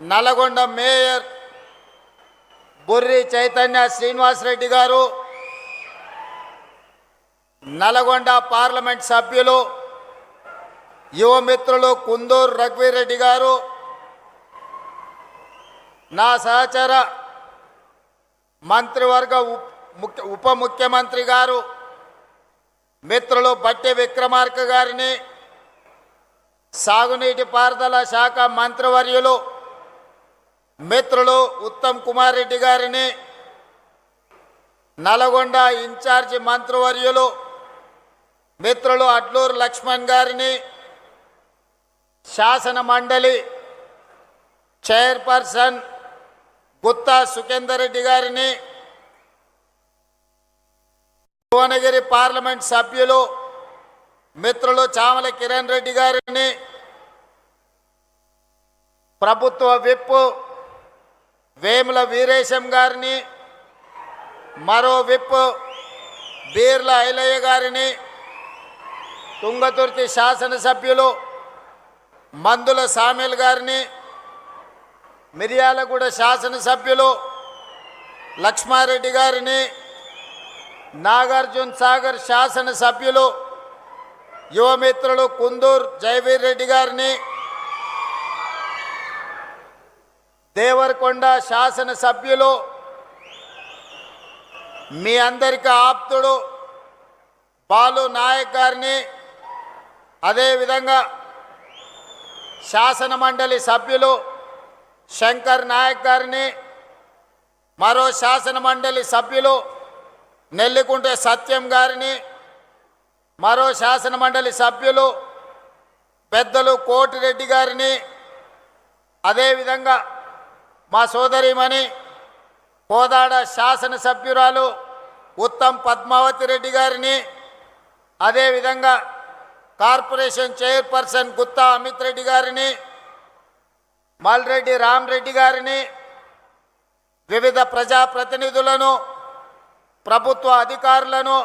Nalgonda mayor Burri Chaitanya Srinivasa Reddy గారు, Nalgonda parliament సభ్యులు యువమిత్రులు కుందూరు రఘువీరెడ్డి గారు, నా సహచర మంత్రివర్గ ఉప ముఖ్యమంత్రి గారు మిత్రులు బట్టి విక్రమార్క గారిని, సాగునీటి పారుదల శాఖ మంత్రివర్యులు మిత్రులు ఉత్తమ్ కుమార్ రెడ్డి గారిని, నల్గొండ ఇన్ఛార్జి మంత్రివర్యులు మిత్రులు అడ్లూరు లక్ష్మణ్ గారిని, శాసన మండలి చైర్పర్సన్ గుత్తా సుఖేందర్ రెడ్డి గారిని, భువనగిరి పార్లమెంట్ సభ్యులు మిత్రులు చామల కిరణ్ రెడ్డి గారిని, ప్రభుత్వ విప్ వేముల వీరేశం గారిని, మరో విప్ బీర్ల ఐలయ్య గారిని, తుంగతుర్తి శాసనసభ్యులు మందుల సామేల్ గారిని, మిర్యాలగూడ శాసనసభ్యులు లక్ష్మారెడ్డి గారిని, నాగార్జున సాగర్ శాసనసభ్యులు యువమిత్రులు కుందూరు జయవీర్ రెడ్డి గారిని, దేవరకొండ శాసనసభ్యులు మీ అందరికీ ఆప్తుడు బాలు నాయక్ గారిని, అదేవిధంగా శాసన మండలి సభ్యులు శంకర్ నాయక్ గారిని, మరో శాసన మండలి సభ్యులు నెల్లికుంట సత్యం గారిని, మరో శాసన మండలి సభ్యులు పెద్దలు కోటిరెడ్డి గారిని, అదేవిధంగా మా సోదరిమణి కోదాడ శాసనసభ్యురాలు ఉత్తమ్ పద్మావతి రెడ్డి గారిని, అదేవిధంగా కార్పొరేషన్ చైర్పర్సన్ గుత్తా అమిత్ రెడ్డి గారిని, మల్రెడ్డి రామరెడ్డి గారిని, వివిధ ప్రజాప్రతినిధులను, ప్రభుత్వ అధికారులను,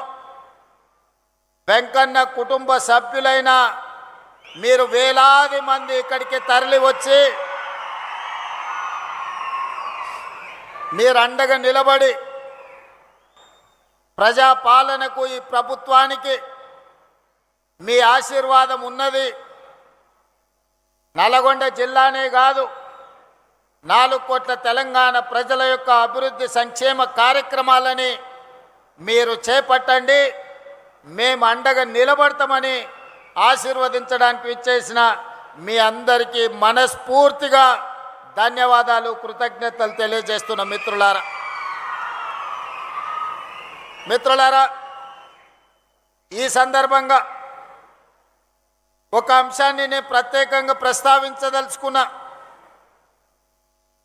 వెంకన్న కుటుంబ సభ్యులైన మీరు వేలాది మంది ఇక్కడికి తరలి వచ్చి మీరు అండగా నిలబడి ప్రజాపాలనకు ఈ ప్రభుత్వానికి మీ ఆశీర్వాదం ఉన్నది. నల్గొండ జిల్లానే కాదు, 4 కోట్ల తెలంగాణ ప్రజల యొక్క అభివృద్ధి సంక్షేమ కార్యక్రమాలని మీరు చేపట్టండి, మేము అండగా నిలబడతామని ఆశీర్వదించడానికి ఇచ్చేసిన మీ అందరికీ మనస్ఫూర్తిగా ధన్యవాదాలు, కృతజ్ఞతలు తెలియజేస్తున్న మిత్రులారా, ఈ సందర్భంగా ఒక అంశాన్ని నేను ప్రత్యేకంగా ప్రస్తావించదలుచుకున్నా.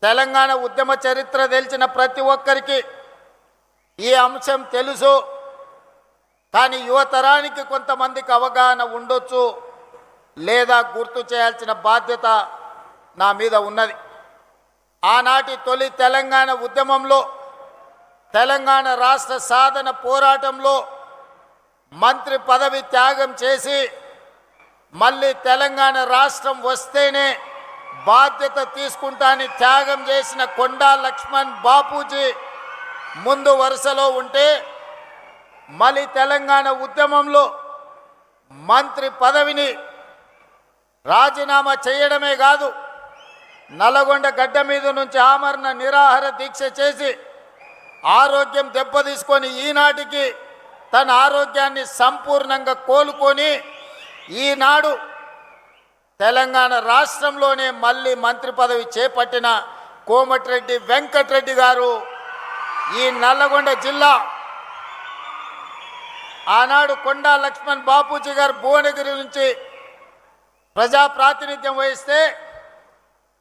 తెలంగాణ ఉద్యమ చరిత్ర తెలిసిన ప్రతి ఒక్కరికి ఈ అంశం తెలుసు, కానీ యువతరానికి కొంతమందికి అవగాహన ఉండొచ్చు, లేదా గుర్తు చేయాల్సిన బాధ్యత నా మీద ఉన్నది. ఆనాటి తొలి తెలంగాణ ఉద్యమంలో, తెలంగాణ రాష్ట్ర సాధన పోరాటంలో మంత్రి పదవి త్యాగం చేసి మళ్ళీ తెలంగాణ రాష్ట్రం వస్తేనే బాధ్యత తీసుకుంటాని త్యాగం చేసిన కొండా లక్ష్మణ్ బాపూజీ ముందు వరుసలో ఉంటే, మళ్ళీ తెలంగాణ ఉద్యమంలో మంత్రి పదవిని రాజీనామా చేయడమే కాదు, నల్గొండ గడ్డ మీద నుంచి ఆమరణ నిరాహార దీక్ష చేసి ఆరోగ్యం దెబ్బతీసుకొని ఈనాటికి తన ఆరోగ్యాన్ని సంపూర్ణంగా కోలుకొని ఈనాడు తెలంగాణ రాష్ట్రంలోనే మళ్ళీ మంత్రి పదవి చేపట్టిన కోమటిరెడ్డి వెంకటరెడ్డి గారు ఈ నల్లగొండ జిల్లా, ఆనాడు కొండా లక్ష్మణ్ బాపూజీ గారు భువనగిరి నుంచి ప్రజా ప్రాతినిధ్యం వహిస్తే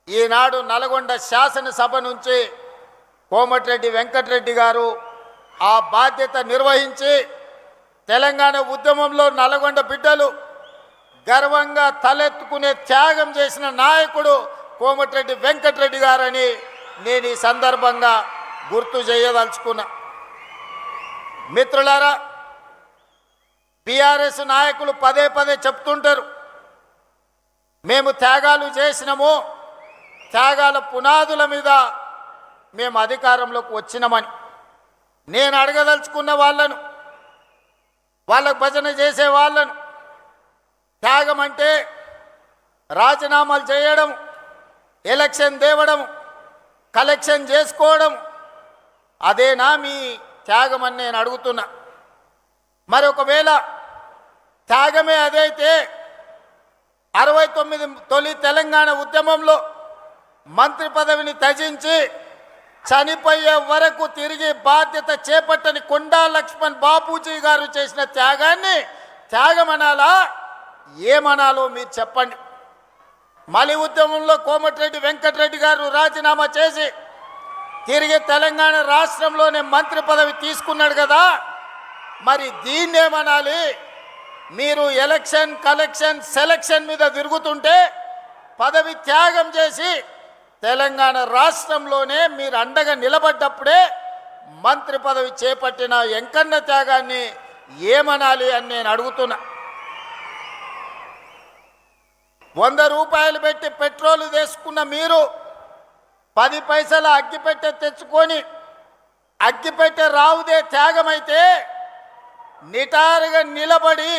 ఈనాడు నల్గొండ శాసనసభ నుంచి కోమటిరెడ్డి వెంకటరెడ్డి గారు ఆ బాధ్యత నిర్వహించి తెలంగాణ ఉద్యమంలో నల్గొండ బిడ్డలు గర్వంగా తలెత్తుకునే త్యాగం చేసిన నాయకుడు కోమటిరెడ్డి వెంకటరెడ్డి గారని నేను ఈ సందర్భంగా గుర్తు చేయదలుచుకున్నా. మిత్రులారా, బీఆర్ఎస్ నాయకులు పదే పదే చెప్తుంటారు, మేము త్యాగాలు చేసినాము, త్యాగాల పునాదుల మీద మేము అధికారంలోకి వచ్చినామని నేను అడగదలుచుకున్న వాళ్ళను, వాళ్ళకు భజన చేసే వాళ్ళను, త్యాగం అంటే రాజీనామాలు చేయడం, ఎలక్షన్ తేవడం, కలెక్షన్ చేసుకోవడం, అదేనా మీ త్యాగం అని నేను అడుగుతున్నా. మరి ఒకవేళ త్యాగమే అదైతే 69 తొలి తెలంగాణ ఉద్యమంలో మంత్రి పదవిని త్యజించి చనిపోయే వరకు తిరిగి బాధ్యత చేపట్టని కొండా లక్ష్మణ్ బాపూజీ గారు చేసిన త్యాగాన్ని త్యాగమనాలా ఏమనాలో మీరు చెప్పండి. మలి ఉద్యమంలో కోమటిరెడ్డి వెంకటరెడ్డి గారు రాజీనామా చేసి తిరిగి తెలంగాణ రాష్ట్రంలోనే మంత్రి పదవి తీసుకున్నాడు కదా, మరి దీన్నేమనాలి? మీరు ఎలక్షన్ కలెక్షన్ సెలక్షన్ మీద తిరుగుతుంటే పదవి త్యాగం చేసి తెలంగాణ రాష్ట్రంలోనే మీరు అండగా నిలబడ్డప్పుడే మంత్రి పదవి చేపట్టిన ఎంకన్న త్యాగాన్ని ఏమనాలి అని నేను అడుగుతున్నా. 100 రూపాయలు పెట్టి పెట్రోల్ తీసుకున్న మీరు 10 పైసల అగ్గిపెట్టె తెచ్చుకొని అగ్గిపెట్టె రావుదే త్యాగమైతే నిటారుగా నిలబడి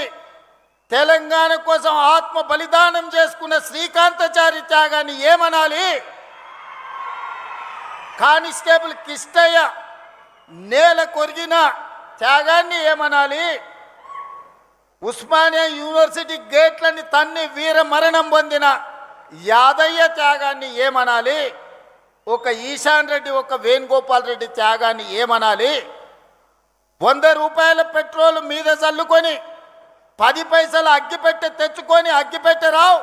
తెలంగాణ కోసం ఆత్మ బలిదానం చేసుకున్న శ్రీకాంతాచారి త్యాగాన్ని ఏమనాలి? కానిస్టేబుల్ కిష్టయ్య నేల కొరిగిన త్యాగాన్ని ఏమనాలి? ఉస్మానియా యూనివర్సిటీ గేట్లని తన్ని వీర మరణం పొందిన యాదయ్య త్యాగాన్ని ఏమనాలి? ఒక ఈశాన్ రెడ్డి, ఒక వేణుగోపాల్ రెడ్డి త్యాగాన్ని ఏమనాలి? 100 రూపాయల పెట్రోల్ మీద చల్లుకొని 10 పైసల అగ్గిపెట్టె తెచ్చుకొని అగ్గిపెట్టె రావు,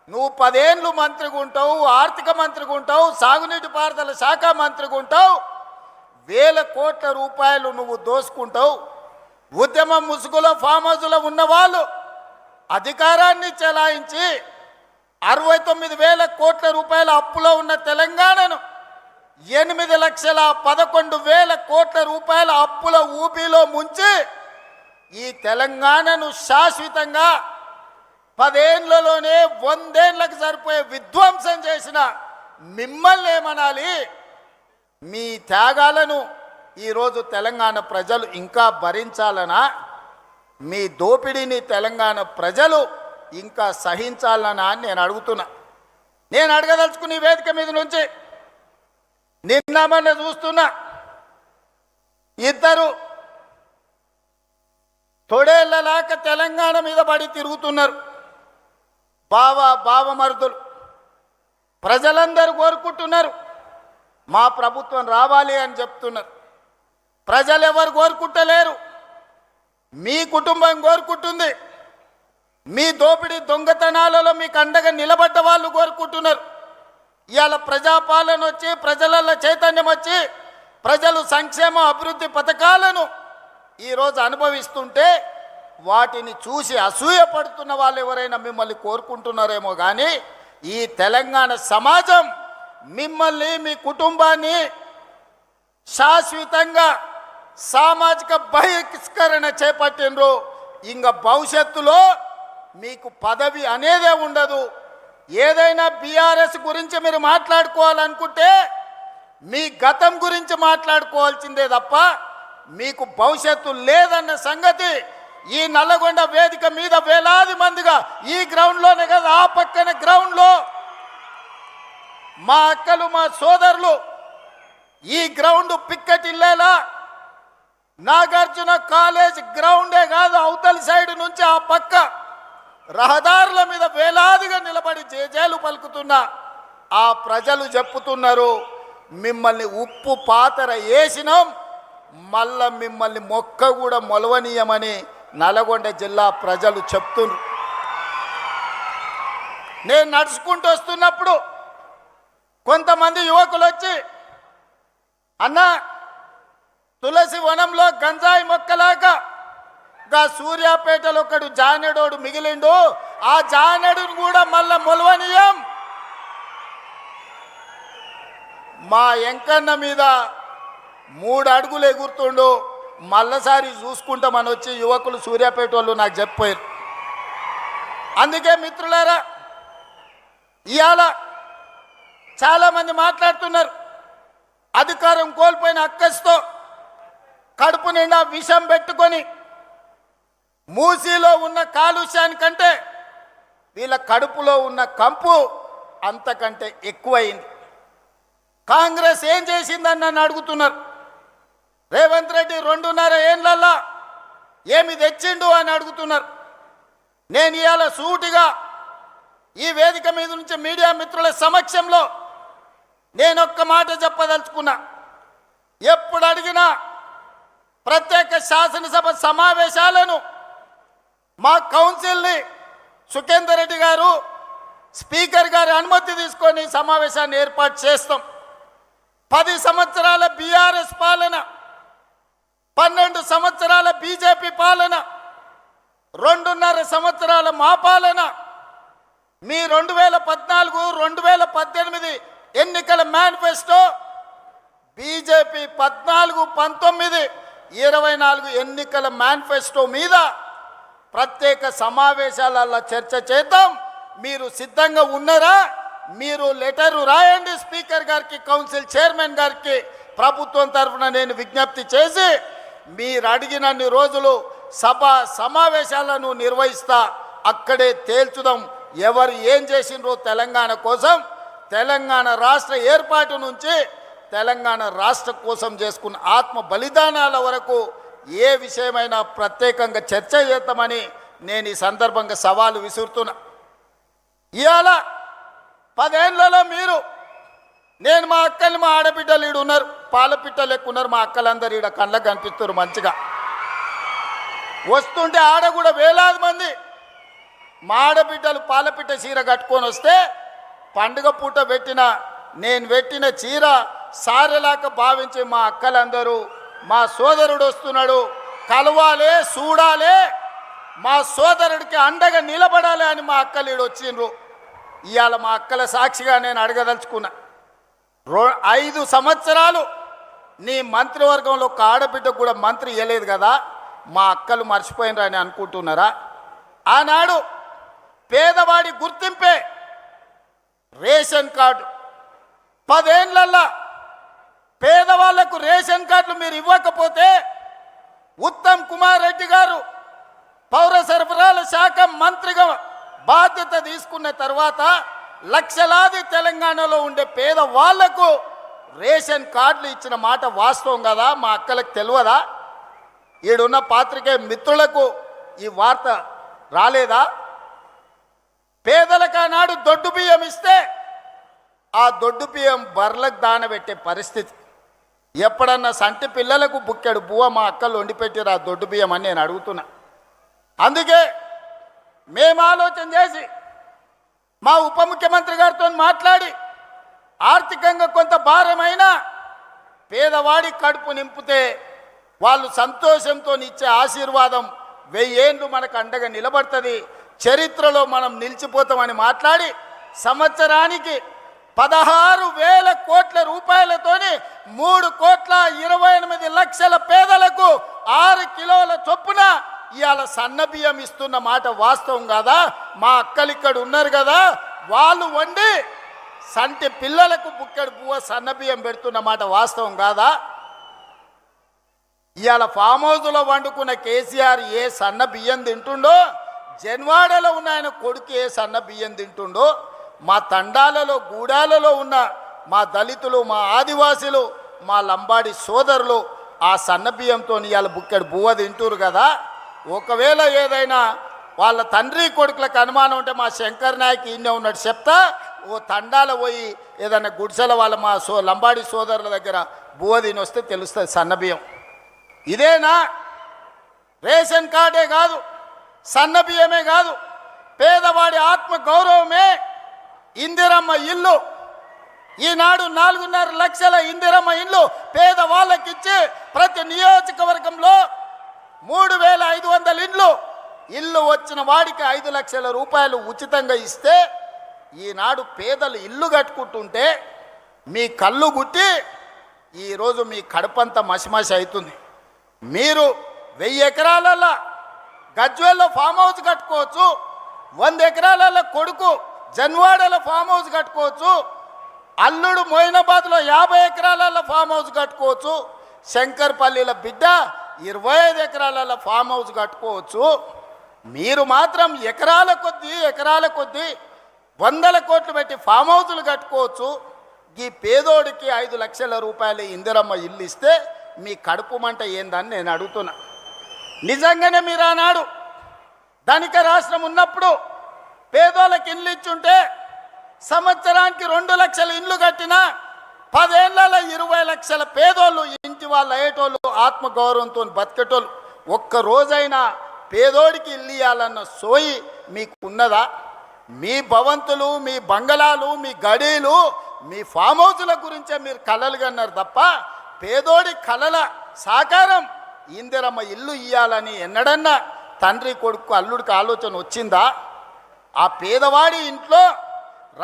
నువ్వు 10 ఏళ్ళు మంత్రిగా ఉంటావు, ఆర్థిక మంత్రిగా ఉంటావు, సాగునీటి పారుదల శాఖ మంత్రిగా ఉంటావు, 1000 కోట్ల రూపాయలు నువ్వు దోసుకుంటావు. ఉద్యమం ముసుగులో ఫామ్ హౌస్లో ఉన్నవాళ్ళు అధికారాన్ని చెలాయించి 69,000 కోట్ల రూపాయల అప్పులో ఉన్న తెలంగాణను 8,11,000 కోట్ల రూపాయల అప్పుల ఊపిలో ముంచి ఈ తెలంగాణను శాశ్వతంగా 10 ఏళ్లలోనే 100 ఏళ్లకు సరిపోయే విధ్వంసం చేసిన మిమ్మల్ని ఏమనాలి? మీ త్యాగాలను ఈరోజు తెలంగాణ ప్రజలు ఇంకా భరించాలనా? మీ దోపిడీని తెలంగాణ ప్రజలు ఇంకా సహించాలనా అని నేను అడుగుతున్నా. నేను అడగదలుచుకున్న ఈ వేదిక మీద నుంచి నిన్న మొన్న చూస్తున్నా, ఇద్దరు తొడేళ్లలాక తెలంగాణ మీద పడి తిరుగుతున్నారు. బావమరుదులు ప్రజలందరూ కోరుకుంటున్నారు, మా ప్రభుత్వం రావాలి అని చెప్తున్నారు. ప్రజలు ఎవరు కోరుకుంటలేరు, మీ కుటుంబం కోరుకుంటుంది. మీ దోపిడీ దొంగతనాలలో మీకు అండగా నిలబడ్డ వాళ్ళు కోరుకుంటున్నారు. ఇవాళ ప్రజాపాలన వచ్చి ప్రజలలో చైతన్యం వచ్చి ప్రజలు సంక్షేమ అభివృద్ధి పథకాలను ఈరోజు అనుభవిస్తుంటే వాటిని చూసి అసూయపడుతున్న వాళ్ళు ఎవరైనా మిమ్మల్ని కోరుకుంటున్నారేమో కానీ ఈ తెలంగాణ సమాజం మిమ్మల్ని, మీ కుటుంబాన్ని శాశ్వతంగా సామాజిక బహిష్కరణ చేపట్టినరు. ఇంకా భవిష్యత్తులో మీకు పదవి అనేదే ఉండదు. ఏదైనా బీఆర్ఎస్ గురించి మీరు మాట్లాడుకోవాలనుకుంటే మీ గతం గురించి మాట్లాడుకోవాల్సిందే తప్ప మీకు భవిష్యత్తు లేదన్న సంగతి ఈ నల్లగొండ వేదిక మీద వేలాది మందిగా ఈ గ్రౌండ్లోనే కదా, ఆ పక్కన గ్రౌండ్లో మా అక్కలు, మా సోదరులు ఈ గ్రౌండ్ పిక్కటిల్లేలా నాగార్జున కాలేజ్ గ్రౌండే కాదు, అవతలి సైడ్ నుంచి ఆ పక్క రహదారుల మీద వేలాదిగా నిలబడి జేజేలు పలుకుతున్న ఆ ప్రజలు చెప్పుతున్నారు, మిమ్మల్ని ఉప్పు పాతర వేసినాం, మళ్ళా మిమ్మల్ని మొక్క కూడా మొలవనీయమని నల్గొండ జిల్లా ప్రజలు చెప్తున్నారు. నేను నడుచుకుంటూ వస్తున్నప్పుడు కొంతమంది యువకులు వచ్చి, అన్న తులసి వనంలో గంజాయి మొక్కలాగా గా సూర్యాపేటలో ఒకడు జానెడోడు మిగిలిండు, ఆ జానెడును కూడా మళ్ళా మొలవనీయం, మా ఎంకన్న మీద 3 అడుగులు ఎగురుతుండు, మళ్ళసారి చూసుకుంటామని వచ్చి యువకులు సూర్యాపేట వాళ్ళు నాకు చెప్పారు. అందుకే మిత్రులారా, ఇవాళ చాలామంది మాట్లాడుతున్నారు. అధికారం కోల్పోయిన అక్కస్తో కడుపు నిండా విషం పెట్టుకొని మూసీలో ఉన్న కాలుష్యానికంటే వీళ్ళ కడుపులో ఉన్న కంపు అంతకంటే ఎక్కువైంది. కాంగ్రెస్ ఏం చేసిందని నన్ను అడుగుతున్నారు. రేవంత్ రెడ్డి 2.5 ఏళ్లలో ఏమి తెచ్చిండు అని అడుగుతున్నారు. నేను ఇవాళ సూటిగా ఈ వేదిక మీద నుంచి మీడియా మిత్రుల సమక్షంలో నేను ఒక్క మాట చెప్పదలుచుకున్నా. ఎప్పుడు అడిగినా ప్రత్యేక శాసనసభ సమావేశాలను మా కౌన్సిల్ని సుఖేందర్ రెడ్డి గారు స్పీకర్ గారి అనుమతి తీసుకొని సమావేశాన్ని ఏర్పాటు చేస్తాం. 10 సంవత్సరాల బీఆర్ఎస్ పాలన, 12 సంవత్సరాల బీజేపీ పాలన, 2.5 సంవత్సరాల మా పాలన, మీ 2014-2018 ఎన్నికల మేనిఫెస్టో, బీజేపీ 14-19-24 ఎన్నికల మేనిఫెస్టో మీద ప్రత్యేక సమావేశాలలో చర్చ చేద్దాం. మీరు సిద్ధంగా ఉన్నారా? మీరు లెటరు రాయండి స్పీకర్ గారికి, కౌన్సిల్ చైర్మన్ గారికి. ప్రభుత్వం తరఫున నేను విజ్ఞప్తి చేసి మీరు అడిగినన్ని రోజులు సభ సమావేశాలను నిర్వహిస్తా. అక్కడే తేల్చుదాం ఎవరు ఏం చేసిండ్రో తెలంగాణ కోసం. తెలంగాణ రాష్ట్ర ఏర్పాటు నుంచి తెలంగాణ రాష్ట్ర కోసం చేసుకున్న ఆత్మ బలిదానాల వరకు ఏ విషయమైనా ప్రత్యేకంగా చర్చ చేద్దామని నేను ఈ సందర్భంగా సవాలు విసురుతున్నా. ఇవాళ 10 ఏళ్లలో మీరు, నేను మా అక్కలు మా ఆడబిడ్డలు ఈడు ఉన్నారు, పాలపిట్టలు ఎక్కువ ఉన్నారు. మా అక్కలందరూ ఈడ కళ్ళకు కనిపిస్తారు మంచిగా. వస్తుంటే ఆడ కూడా వేలాది మంది మా ఆడబిడ్డలు పాలపిట్ట చీర కట్టుకొని వస్తే పండుగ పూట నేను పెట్టిన చీర సారెలాగా భావించి మా అక్కలందరూ మా సోదరుడు వస్తున్నాడు, కలవాలే, చూడాలే, మా సోదరుడికి అండగా నిలబడాలి అని మా అక్కలు ఈడు వచ్చిండ్రు. ఇవాళ మా అక్కల సాక్షిగా నేను అడగదలుచుకున్నా. 5 సంవత్సరాలు నీ మంత్రివర్గంలో ఒక ఆడబిడ్డకు కూడా మంత్రి ఇవ్వలేదు కదా, మా అక్కలు మర్చిపోయినరని అనుకుంటున్నారా? ఆనాడు పేదవాడి గుర్తింపే రేషన్ కార్డు. 10 ఏళ్లల్లో పేదవాళ్లకు రేషన్ కార్డులు మీరు ఇవ్వకపోతే ఉత్తమ్ కుమార్ రెడ్డి గారు పౌర సరఫరాల శాఖ మంత్రిగా బాధ్యత తీసుకున్న తర్వాత లక్షలాది తెలంగాణలో ఉండే పేదవాళ్లకు రేషన్ కార్డులు ఇచ్చిన మాట వాస్తవం కదా? మా అక్కలకు తెలియదా? ఈడున్న పాత్రికేయ మిత్రులకు ఈ వార్త రాలేదా? పేదలకు ఆనాడు దొడ్డు బియ్యం ఇస్తే ఆ దొడ్డు బియ్యం బర్లకు దానబెట్టే పరిస్థితి. ఎప్పుడన్నా సంటి పిల్లలకు బుక్కెడు బువ్వ మా అక్కలు వండి పెట్టిరు ఆ దొడ్డు బియ్యం అని నేను అడుగుతున్నా. అందుకే మేము ఆలోచన చేసి మా ఉప ముఖ్యమంత్రి గారితో మాట్లాడి ఆర్థికంగా కొంత భారమైనా పేదవాడి కడుపు నింపితే వాళ్ళు సంతోషంతో ఇచ్చే ఆశీర్వాదం 1000 ఏళ్ళు మనకు అండగా నిలబడుతుంది, చరిత్రలో మనం నిలిచిపోతామని మాట్లాడి సంవత్సరానికి 16,000 కోట్ల రూపాయలతోని 3,28,00,000 పేదలకు 6 కిలోల చొప్పున ఇవాళ సన్న బియ్యం ఇస్తున్న మాట వాస్తవం కాదా? మా అక్కలు ఇక్కడ ఉన్నారు కదా, వాళ్ళు వండి సంటి పిల్లలకు బుక్కెడు పువ్వ సన్న బియ్యం పెడుతున్న మాట వాస్తవం కాదా? ఇవాళ ఫామ్ హౌస్లో వండుకున్న కేసీఆర్ ఏ సన్న బియ్యం తింటుండో, జన్వాడలో ఉన్న ఆయన కొడుకు ఏ సన్న బియ్యం తింటుండో, మా తండాలలో గూడాలలో ఉన్న మా దళితులు, మా ఆదివాసులు, మా లంబాడి సోదరులు ఆ సన్న బియ్యంతో ఇవాళ బుక్కెడు బువ్వ తింటురు కదా. ఒకవేళ ఏదైనా వాళ్ళ తండ్రి కొడుకులకు అనుమానం ఉంటే మా శంకర్ నాయక్ ఈయనే ఉన్నాడు చెప్తా, ఓ తండాల పోయి ఏదైనా గుడిసెల వాళ్ళ మా లంబాడి సోదరుల దగ్గర బువ్వ తిని వస్తే తెలుస్తుంది సన్న బియ్యం. ఇదేనా? రేషన్ కార్డే కాదు, సన్న బియ్యమే కాదు, పేదవాడి ఆత్మ గౌరవమే ఇందిరమ్మ ఇల్లు. ఈనాడు 4.5 లక్షల ఇందిరమ్మ ఇల్లు పేదవాళ్ళకిచ్చి ప్రతి నియోజకవర్గంలో 3,500 ఇల్లు వచ్చిన వాడికి 5 లక్షల రూపాయలు ఉచితంగా ఇస్తే ఈనాడు పేదలు ఇల్లు కట్టుకుంటుంటే మీ కళ్ళు గుట్టి ఈరోజు మీ కడుపంతా మసిమసి అవుతుంది. మీరు 1000 ఎకరాలలో గజ్వేల్లో ఫామ్ హౌస్ కట్టుకోవచ్చు, 100 ఎకరాలలో కొడుకు జన్వాడలో ఫామ్ హౌస్ కట్టుకోవచ్చు, అల్లుడు మొయినాబాద్లో 50 ఎకరాల ఫామ్ హౌస్ కట్టుకోవచ్చు. శంకర్పల్లిల బిడ్డ 25 ఎకరాల ఫామ్ హౌస్ కట్టుకోవచ్చు. మీరు మాత్రం ఎకరాల కొద్దీ 100 కోట్లు పెట్టి ఫామ్ హౌజులు కట్టుకోవచ్చు. ఈ పేదోడికి 5 లక్షల రూపాయలు ఇందిరమ్మ ఇల్లు ఇస్తే మీ కడుపు మంట ఏందని నేను అడుగుతున్నా. నిజంగానే మీరు ఆనాడు ధనిక రాష్ట్రం ఉన్నప్పుడు పేదోళ్ళకి ఇల్లు ఇచ్చుంటే సంవత్సరానికి 2 లక్షల ఇండ్లు కట్టినా 10 ఏళ్లలో 20 లక్షల పేదోళ్ళు ఇంటి వాళ్ళు అయ్యేటోళ్ళు, ఆత్మగౌరవంతో బతికేటోళ్ళు. ఒక్క రోజైనా పేదోడికి ఇల్లు ఇవ్వాలన్న సోయి మీకు ఉన్నదా? మీ భవంతులు, మీ బంగళాలు, మీ గడీలు, మీ ఫామ్ హౌజుల గురించే మీరు కలలు కన్నారు తప్ప పేదోడి కలల సాకారం ఇందిరమ్మ ఇల్లు ఇవ్వాలని ఎన్నడన్నా తండ్రి కొడుకు అల్లుడికి ఆలోచన వచ్చిందా? ఆ పేదవాడి ఇంట్లో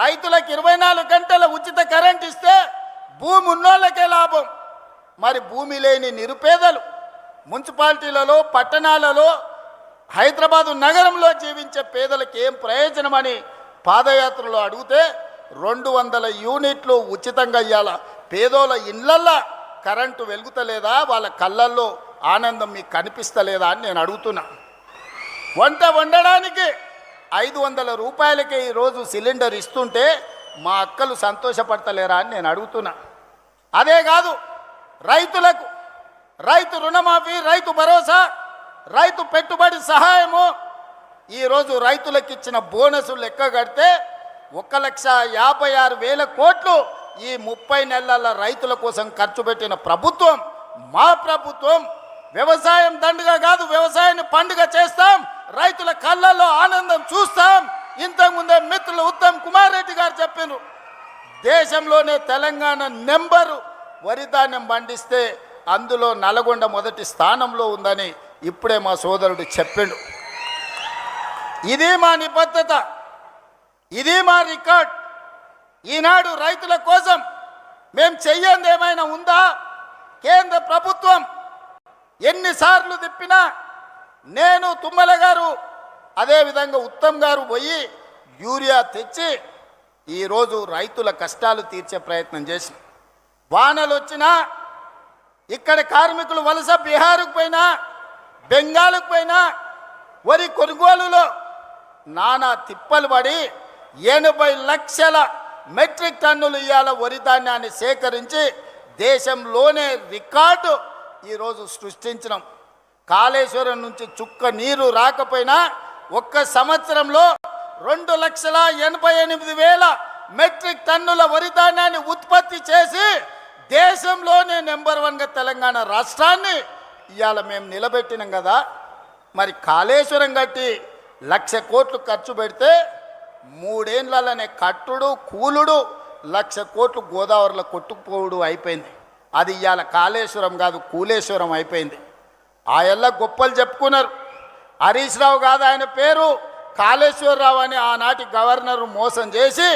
రైతులకు 24 గంటల ఉచిత కరెంట్ ఇస్తే భూమి ఉన్నోళ్ళకే లాభం. మరి భూమి లేని నిరుపేదలు మున్సిపాలిటీలలో, పట్టణాలలో, హైదరాబాదు నగరంలో జీవించే పేదలకు ఏం ప్రయోజనమని పాదయాత్రలో అడిగితే 200 యూనిట్లు ఉచితంగా ఇవ్వాల. పేదోళ్ళ ఇళ్ళల్లో కరెంటు వెలుగుతలేదా? వాళ్ళ కళ్ళల్లో ఆనందం మీకు కనిపిస్తలేదా అని నేను అడుగుతున్నా. వంట వండడానికి 500 రూపాయలకే ఈరోజు సిలిండర్ ఇస్తుంటే మా అక్కలు సంతోషపడతలేరా అని నేను అడుగుతున్నా. అదే కాదు, రైతులకు రైతు రుణమాఫీ, రైతు భరోసా, రైతు పెట్టుబడి సహాయము, ఈరోజు రైతులకు ఇచ్చిన బోనసు లెక్క కడితే 1,56,000 కోట్లు ఈ 30 నెలల రైతుల కోసం ఖర్చు పెట్టిన ప్రభుత్వం మా ప్రభుత్వం. వ్యవసాయం దండుగా కాదు, వ్యవసాయాన్ని పండుగ చేస్తాం, రైతుల కళ్ళల్లో ఆనందం చూస్తాం. ఇంతకుముందే మిత్రులు ఉత్తమ్ కుమార్ రెడ్డి గారు చెప్పారు, దేశంలోనే తెలంగాణ నెంబరు వరి ధాన్యం పండిస్తే అందులో నల్గొండ మొదటి స్థానంలో ఉందని ఇప్పుడే మా సోదరుడు చెప్పిండు. ఇది మా నిబద్ధత, ఇది మా రికార్డ్. ఈనాడు రైతుల కోసం మేము చెయ్యంది ఏమైనా ఉందా? కేంద్ర ప్రభుత్వం ఎన్నిసార్లు తిప్పినా నేను, తుమ్మల గారు, అదేవిధంగా ఉత్తమ్ గారు పోయి యూరియా తెచ్చి ఈరోజు రైతుల కష్టాలు తీర్చే ప్రయత్నం చేసి, వానలు వచ్చినా ఇక్కడ కార్మికులు వలస బీహార్కు పోయినా, బెంగాల్కు పోయినా వరి కొనుగోలులో నానా తిప్పలు పడి 80 లక్షల మెట్రిక్ టన్నులు ఇవాళ వరి ధాన్యాన్ని సేకరించి దేశంలోనే రికార్డు ఈరోజు సృష్టించినాం. కాళేశ్వరం నుంచి చుక్క నీరు రాకపోయినా ఒక్క సంవత్సరంలో 2,88,000 మెట్రిక్ టన్నుల వరి ధాన్యాన్ని ఉత్పత్తి చేసి దేశంలోనే నెంబర్ 1గా తెలంగాణ రాష్ట్రాన్ని ఇవాళ మేము నిలబెట్టినాం కదా. మరి కాళేశ్వరం కట్టి 1,00,000 కోట్లు ఖర్చు పెడితే 3 ఏళ్లలోనే కట్టుడు కూలుడు 1,00,000 కోట్లు గోదావరిలో కొట్టుకుపోవుడు అయిపోయింది. అది ఇవాళ కాళేశ్వరం కాదు, కూలేశ్వరం అయిపోయింది. ఆ ఎల్ల గొప్పలు చెప్పుకున్నారు. హరీష్ రావు కాదు ఆయన పేరు, కాళేశ్వరరావు అని ఆనాటి గవర్నరు మోసం చేసి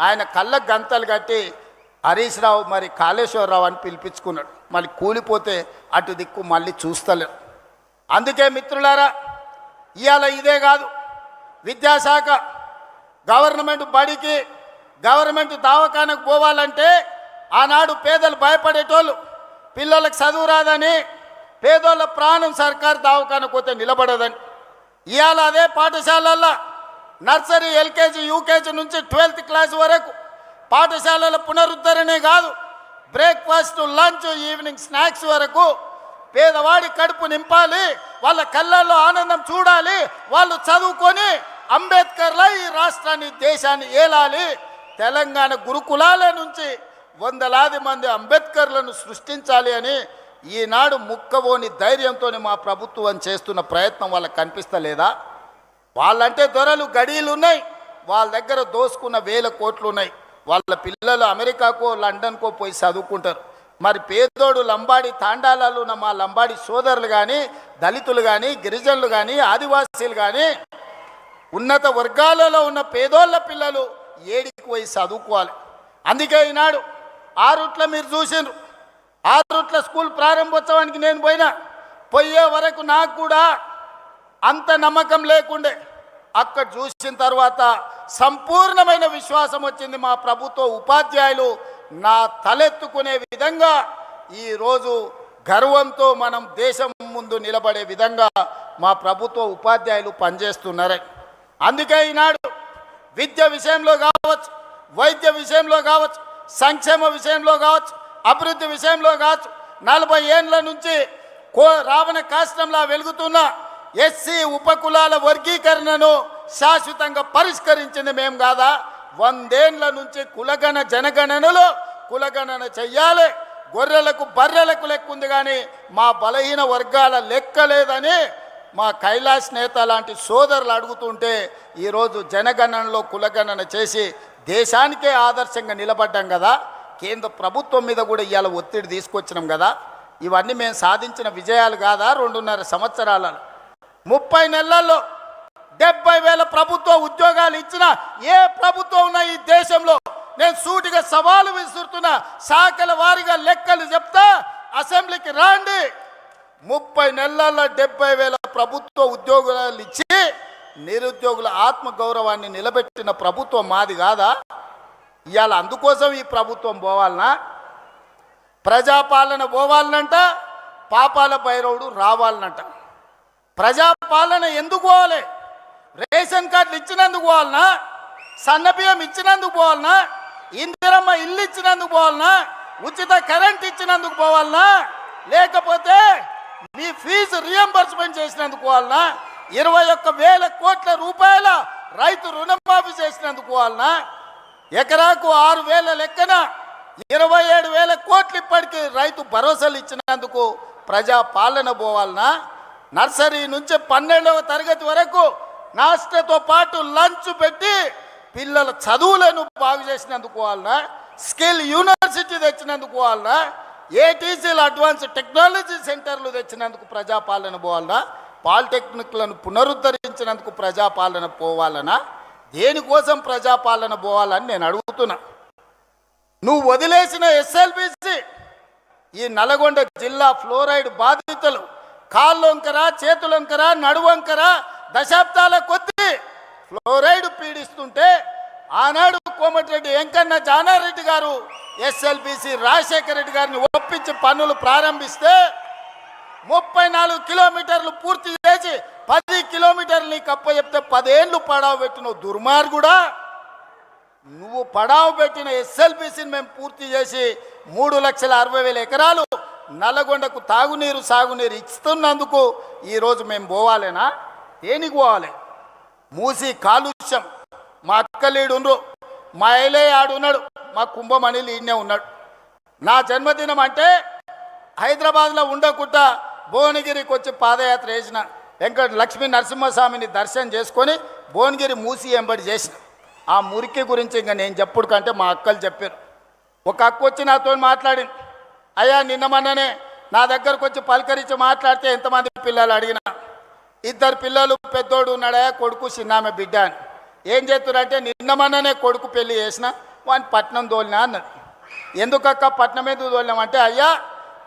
ఆయన కళ్ళ గంతలు కట్టి హరీష్ రావు మరి కాళేశ్వరరావు అని పిలిపించుకున్నాడు. మళ్ళీ కూలిపోతే అటు దిక్కు మళ్ళీ చూస్తలేరు. అందుకే మిత్రులారా, ఇవాళ ఇదే కాదు, విద్యాశాఖ గవర్నమెంట్ బడికి, గవర్నమెంట్ దవాఖానకు పోవాలంటే ఆనాడు పేదలు భయపడేటోళ్ళు, పిల్లలకు చదువు రాదని, పేదోళ్ళ ప్రాణం సర్కారు దవాఖానకు పోతే నిలబడదని. ఇవాళ అదే పాఠశాలల్లో నర్సరీ, ఎల్కేజీ, యూకేజీ నుంచి 12th క్లాస్ వరకు పాఠశాలల పునరుద్ధరణే కాదు, బ్రేక్ఫాస్ట్, లంచ్, ఈవినింగ్ స్నాక్స్ వరకు పేదవాడి కడుపు నింపాలి, వాళ్ళ కళ్ళల్లో ఆనందం చూడాలి, వాళ్ళు చదువుకొని అంబేద్కర్లా ఈ రాష్ట్రాన్ని, దేశాన్ని ఏలాలి. తెలంగాణ గురుకులాల నుంచి 100లాది మంది అంబేద్కర్లను సృష్టించాలి అని ఈనాడు ముక్కవోని ధైర్యంతో మా ప్రభుత్వం చేస్తున్న ప్రయత్నం వాళ్ళకి కనిపిస్తలేదా? వాళ్ళంటే దొరలు, గడీలు ఉన్నాయి, వాళ్ళ దగ్గర దోసుకున్న 1000 కోట్లు ఉన్నాయి. వాళ్ళ పిల్లలు అమెరికాకో లండన్కో పోయి చదువుకుంటారు. మరి పేదోడు లంబాడి తాండాలలో ఉన్న మా లంబాడి సోదరులు కానీ, దళితులు కానీ, గిరిజనులు కానీ, ఆదివాసీలు కానీ, ఉన్నత వర్గాలలో ఉన్న పేదోళ్ళ పిల్లలు ఏడికి పోయి చదువుకోవాలి. అందుకే ఈనాడు ఆరుట్ల మీరు చూసిండ్రు, ఆరుట్ల స్కూల్ ప్రారంభోత్సవానికి నేను పోయినా, పోయే వరకు నాకు కూడా అంత నమ్మకం లేకుండే. అక్కడ చూసిన తర్వాత సంపూర్ణమైన విశ్వాసం వచ్చింది. మా ప్రభుత్వ ఉపాధ్యాయులు నా తలెత్తుకునే విధంగా ఈరోజు గర్వంతో మనం దేశం ముందు నిలబడే విధంగా మా ప్రభుత్వ ఉపాధ్యాయులు పనిచేస్తున్నారు. అందుకే ఈనాడు విద్య విషయంలో కావచ్చు, వైద్య విషయంలో కావచ్చు, సంక్షేమ విషయంలో కావచ్చు, అభివృద్ధి విషయంలో కావచ్చు, 40 ఏళ్ల నుంచి రావణ కాష్టంలా వెలుగుతున్న ఎస్సీ ఉపకులాల వర్గీకరణను శాశ్వతంగా పరిష్కరించింది మేము కాదా? 100 ఏళ్ల నుంచి కులగణ జనగణనలో కులగణన చెయ్యాలి, గొర్రెలకు బర్రెలకు లెక్క ఉంది కానీ మా బలహీన వర్గాల లెక్క లేదని మా కైలాష్ నేత లాంటి సోదరులు అడుగుతుంటే ఈరోజు జనగణనలో కులగణన చేసి దేశానికే ఆదర్శంగా నిలబడ్డాం కదా. కేంద్ర ప్రభుత్వం మీద కూడా ఇవాళ ఒత్తిడి తీసుకొచ్చినాం కదా. ఇవన్నీ మేము సాధించిన విజయాలు కాదా? 2.5 సంవత్సరాలలో 30 నెలల్లో 70,000 ప్రభుత్వ ఉద్యోగాలు ఇచ్చిన ఏ ప్రభుత్వం ఉన్నా ఈ దేశంలో నేను సూటిగా సవాలు విసురుతున్నా. శాఖల వారీగా లెక్కలు చెప్తా, అసెంబ్లీకి రాండి. 30 నెలల్లో 70,000 ప్రభుత్వ ఉద్యోగాలు ఇచ్చి నిరుద్యోగుల ఆత్మగౌరవాన్ని నిలబెట్టిన ప్రభుత్వం మాది కాదా? ఇవాళ అందుకోసం ఈ ప్రభుత్వం పోవాలనా? ప్రజాపాలన పోవాలనంట, పాపాల భైరవుడు రావాలనంట. ప్రజాపాలన ఎందుకు పోవాలి? రేషన్ కార్డులు ఇచ్చినందుకు పోవాలనా? సన్నబియ్యం ఇచ్చినందుకు పోవాలనా? ఇందిరమ్మ ఇల్లు ఇచ్చినందుకు పోవాలనా? ఉచిత కరెంట్ ఇచ్చినందుకు పోవాలనా? లేకపోతే మీ ఫీజు రియంబర్స్మెంట్ చేసినందుకు పోవాలనా? 21,000 కోట్ల రూపాయల రైతు రుణమాఫీ చేసినందుకు పోవాలనా? ఎకరాకు 6,000 లెక్కన 27,000 కోట్లు ఇప్పటికీ రైతు భరోసాలు ఇచ్చినందుకు ప్రజాపాలన పోవాలనా? నర్సరీ నుంచి 12వ తరగతి వరకు నాస్టతో పాటు లంచ్ పెట్టి పిల్లల చదువులను బాగు చేసినందుకు పోవాలనా? స్కిల్ యూనివర్సిటీ తెచ్చినందుకు పోవాలనా? ఏటీసీలు అడ్వాన్స్ టెక్నాలజీ సెంటర్లు తెచ్చినందుకు ప్రజాపాలన పోవాలనా? పాలిటెక్నిక్లను పునరుద్ధరించినందుకు ప్రజాపాలన పోవాలనా? దేనికోసం ప్రజాపాలన పోవాలని నేను అడుగుతున్నా. నువ్వు వదిలేసిన ఎస్ఎల్బిసి ఈ నల్గొండ జిల్లా ఫ్లోరైడ్ బాధితులు కాళ్ళొంకర, చేతులొంకర, నడువంకర దశాబ్దాల కొద్దీ ఫ్లోరైడ్ పీడిస్తుంటే ఆనాడు కోమటిరెడ్డి వెంకన్న జానారెడ్డి గారు ఎస్ఎల్బిసి రాజశేఖర రెడ్డి గారిని ఒప్పించి పనులు ప్రారంభిస్తే 34 కిలోమీటర్లు పూర్తి చేసి 10 కిలోమీటర్లు నీకు అప్పచెప్తే 10 ఏళ్ళు పడావు పెట్టిన దుర్మార్గుడా. నువ్వు పడావు పెట్టిన ఎస్ఎల్బిసిని మేము పూర్తి చేసి 3,60,000 ఎకరాలు నల్లగొండకు తాగునీరు సాగునీరు ఇస్తున్నందుకు ఈరోజు మేము పోవాలేనా? దేనికి పోవాలి? మూసి కాలుష్యం. మా అక్కలీడుండ్రు, మా ఐలే ఆడున్నాడు, మా కుంభమణిలు ఈయనే ఉన్నాడు. నా జన్మదినం అంటే హైదరాబాద్లో ఉండకుండా భువనగిరికి వచ్చి పాదయాత్ర చేసిన వెంకట లక్ష్మీ నరసింహస్వామిని దర్శనం చేసుకొని భువనగిరి మూసి ఎంబడి చేసిన. ఆ మురికి గురించి ఇంకా నేను చెప్పుడు కంటే మా అక్కలు చెప్పారు. ఒక అక్క వచ్చి నాతో మాట్లాడింది, అయ్యా నిన్న మొన్ననే నా దగ్గరకు వచ్చి పలకరించి మాట్లాడితే ఎంతమంది పిల్లలు అడిగినా 2 పిల్లలు, పెద్దోడు ఉన్నాడయా, కొడుకు చిన్నామె బిడ్డ అని. ఏం చేస్తున్నారంటే నిన్న మొన్ననే కొడుకు పెళ్లి చేసిన వాడిని పట్నం తోలినా అన్నది. ఎందుకక్క పట్నం ఎందుకు తోలినామంటే, అయ్యా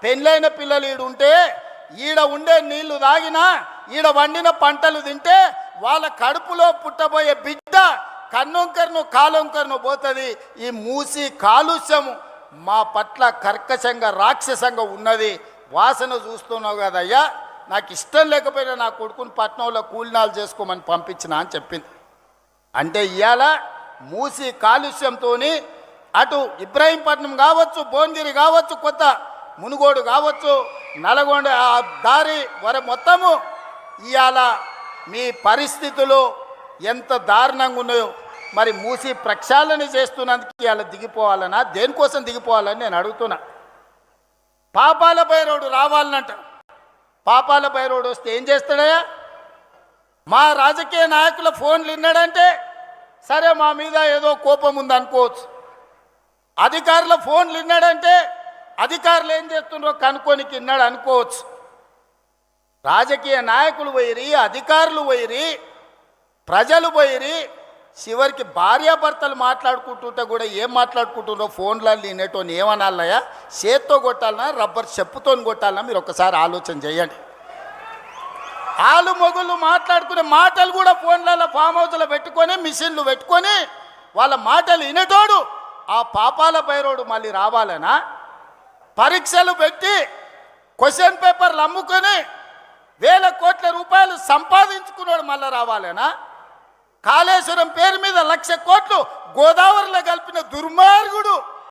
పెళ్ళైన పిల్లలు ఈడు ఉంటే ఈడ ఉండే నీళ్లు తాగినా ఈడ వండిన పంటలు తింటే వాళ్ళ కడుపులో పుట్టబోయే బిడ్డ కన్నొంకర్ను కాలొంకర్ను పోతుంది. ఈ మూసి కాలుష్యము మా పట్ల కర్కశంగా రాక్షసంగా ఉన్నది. వాసన చూస్తున్నావు కదయ్యా, నాకు ఇష్టం లేకపోయినా నా కొడుకుని పట్నంలో కూలినాలు చేసుకోమని పంపించిన అని చెప్పింది. అంటే ఇవాళ మూసి కాలుష్యంతో అటు ఇబ్రాహీంపట్నం కావచ్చు, భువనగిరి కావచ్చు, కొత్త మునుగోడు కావచ్చు, నల్గొండ ఆ దారి మొత్తము ఇవాళ మీ పరిస్థితులు ఎంత దారుణంగా ఉన్నాయో. మరి మూసి ప్రక్షాళన చేస్తున్నందుకు ఇవాళ దిగిపోవాలనా? దేనికోసం దిగిపోవాలని నేను అడుగుతున్నా. పాపాల భైరవుడు రావాలనంట. పాపాల భైరవుడు వస్తే ఏం చేస్తాడయ్యా? మా రాజకీయ నాయకుల ఫోన్లు విన్నాడంటే సరే మా మీద ఏదో కోపం ఉంది అనుకోవచ్చు. అధికారుల ఫోన్లు విన్నాడంటే అధికారులు ఏం చేస్తున్నారో కనుక్కోనికి విన్నాడు అనుకోవచ్చు. రాజకీయ నాయకులు పోయిరి, అధికారులు పోయిరి, ప్రజలు పోయిరి, చివరికి భార్యాభర్తలు మాట్లాడుకుంటుంటే కూడా ఏం మాట్లాడుకుంటున్నారో ఫోన్లలో వినేటోని ఏమనాలయ్యా? చేత్తో కొట్టాలన్నా రబ్బర్ చెప్పుతో కొట్టాలన్నా మీరు ఒకసారి ఆలోచన చేయండి. ఆలు మొగుళ్ళు మాట్లాడుకునే మాటలు కూడా ఫోన్లలో ఫామ్ హౌస్లో పెట్టుకొని మిషన్లు పెట్టుకొని వాళ్ళ మాటలు వినేటోడు ఆ పాపాల బైరోడు మళ్ళీ రావాలనా? పరీక్షలు పెట్టి క్వశ్చన్ పేపర్లు అమ్ముకొని వేల కోట్ల రూపాయలు సంపాదించుకున్నాడు మళ్ళీ రావాలనా? కాళేశ్వరం పేరు మీద 1,00,000 కోట్లు గోదావరిలో కలిపిన దుర్మార్గుడు